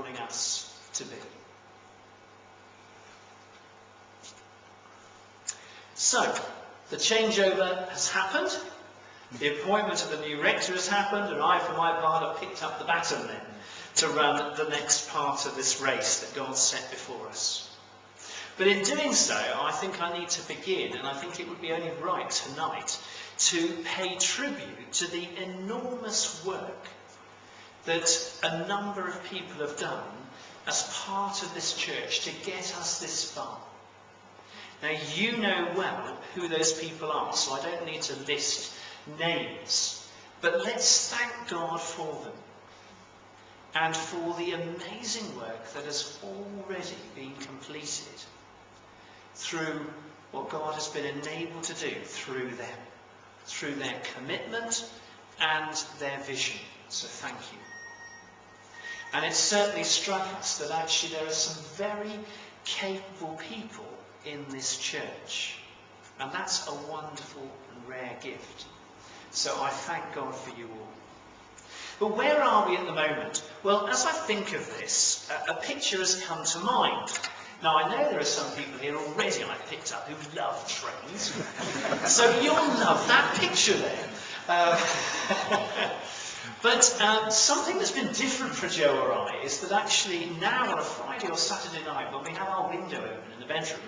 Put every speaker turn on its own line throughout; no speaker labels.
calling us to be. So, the changeover has happened, the appointment of the new rector has happened, and I, for my part, have picked up the baton then to run the next part of this race that God set before us. But in doing so, I think I need to begin, and I think it would be only right tonight, to pay tribute to the enormous work that a number of people have done as part of this church to get us this far. Now, you know well who those people are, so I don't need to list names. But let's thank God for them and for the amazing work that has already been completed through what God has been enabled to do through them, through their commitment and their vision. So thank you. And it certainly struck us that actually there are some very capable people in this church. And that's a wonderful and rare gift. So I thank God for you all. But where are we at the moment? Well, as I think of this, a picture has come to mind. Now, I know there are some people here already I've picked up who love trains. So you'll love that picture then. But something that's been different for Joe or I is that actually now on a Friday or Saturday night when we have our window open in the bedroom,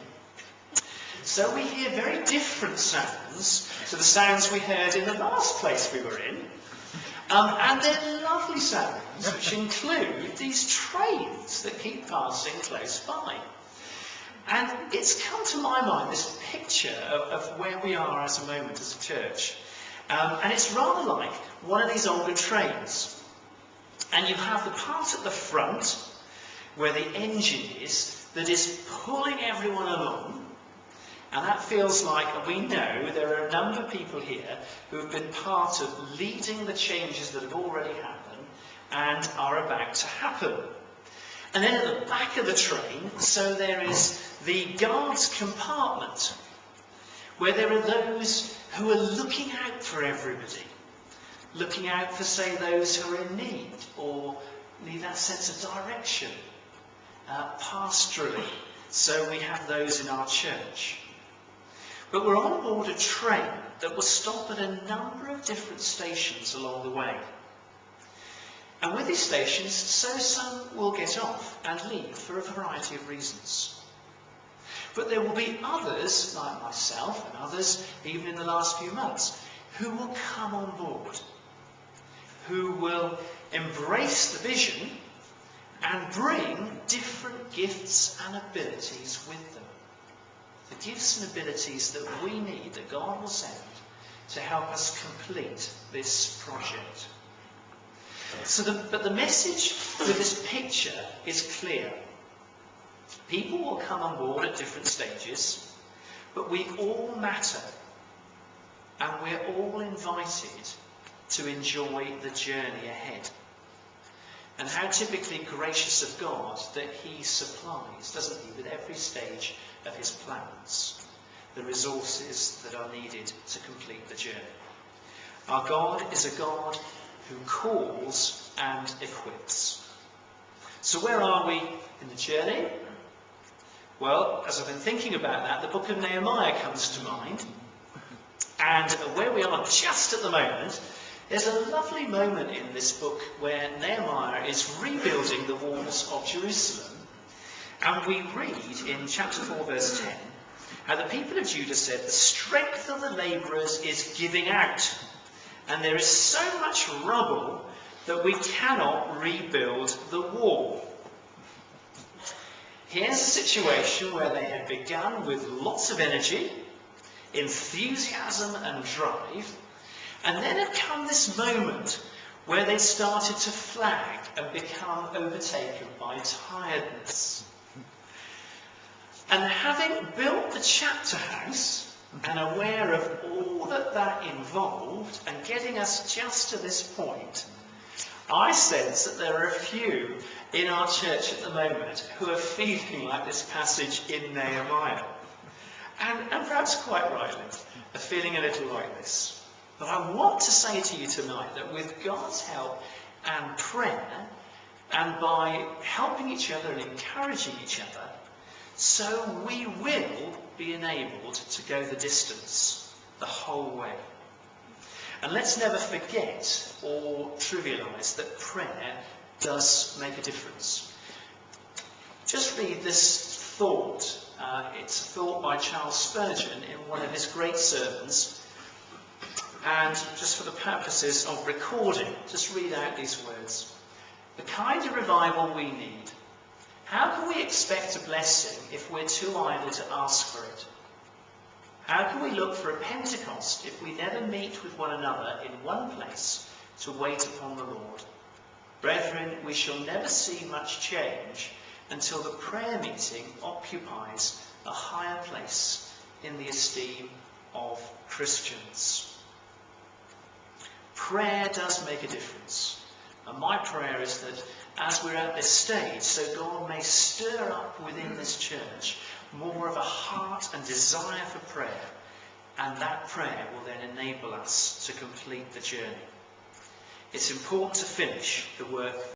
so we hear very different sounds to the sounds we heard in the last place we were in. And they're lovely sounds which include these trains that keep passing close by. And it's come to my mind, this picture of where we are at the moment as a church. And it's rather like one of these older trains. And you have the part at the front where the engine is that is pulling everyone along. And that feels like, we know there are a number of people here who have been part of leading the changes that have already happened and are about to happen. And then at the back of the train, so there is the guards compartment, where there are those who are looking out for everybody. Looking out for, say, those who are in need, or need that sense of direction. Pastorally, so we have those in our church. But we're on board a train that will stop at a number of different stations along the way. And with these stations, so some will get off and leave for a variety of reasons. But there will be others, like myself and others, even in the last few months, who will come on board, who will embrace the vision and bring different gifts and abilities with them. The gifts and abilities that we need, that God will send to help us complete this project. But the message with this picture is clear. People will come on board at different stages, but we all matter, and we're all invited to enjoy the journey ahead. And how typically gracious of God that he supplies, doesn't he, with every stage of his plans, the resources that are needed to complete the journey. Our God is a God who calls and equips. So where are we in the journey? Well, as I've been thinking about that, the book of Nehemiah comes to mind. And where we are just at the moment, there's a lovely moment in this book where Nehemiah is rebuilding the walls of Jerusalem. And we read in chapter 4, verse 10, how the people of Judah said, the strength of the labourers is giving out, and there is so much rubble that we cannot rebuild the wall. Here's a situation where they had begun with lots of energy, enthusiasm and drive, and then had come this moment where they started to flag and become overtaken by tiredness. And having built the chapter house and aware of all that that involved and getting us just to this point, I sense that there are a few in our church at the moment who are feeling like this passage in Nehemiah. And perhaps quite rightly, are feeling a little like this. But I want to say to you tonight that with God's help and prayer, and by helping each other and encouraging each other, so we will be enabled to go the distance, the whole way. And let's never forget or trivialise that prayer does make a difference. Just read this thought. It's a thought by Charles Spurgeon in one of his great sermons. And just for the purposes of recording, just read out these words. The kind of revival we need. How can we expect a blessing if we're too idle to ask for it? How can we look for a Pentecost if we never meet with one another in one place to wait upon the Lord? Brethren, we shall never see much change until the prayer meeting occupies a higher place in the esteem of Christians. Prayer does make a difference. And my prayer is that as we're at this stage, so God may stir up within this church more of a heart and desire for prayer, and that prayer will then enable us to complete the journey. It's important to finish the work